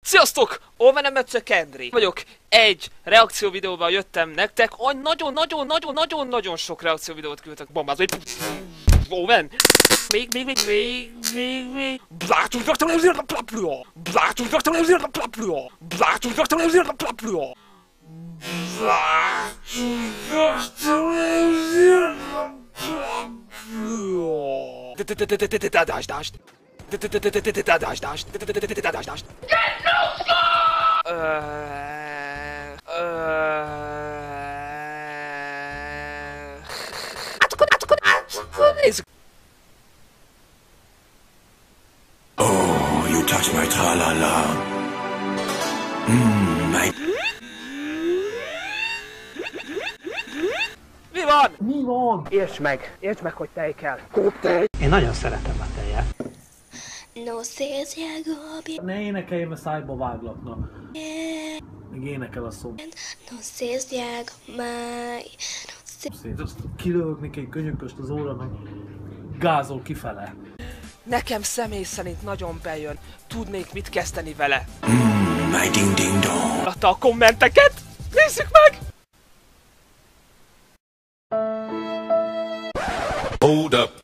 Sziasztok! Olvenemetszer Kendri vagyok. Egy reakció videóval jöttem nektek. Nagyon sok reakció videót küldtek. Bombázó. Owen. Még. Oh, you touch my tra-la-la. My... Mi van? Mi van? Értsd meg, hogy tej kell. Én nagyon szeretem a tejet. No seas Gabi. Ne énekeljem, a szájba váglak, Még énekel a szó. No seas mai. Szét, azt kilövök egy könyököst az óra, gázol kifele. Nekem személy szerint nagyon bejön. Tudnék mit kezdeni vele. My ding-ding-dong. Adta a kommenteket. Nézzük meg! Hold up.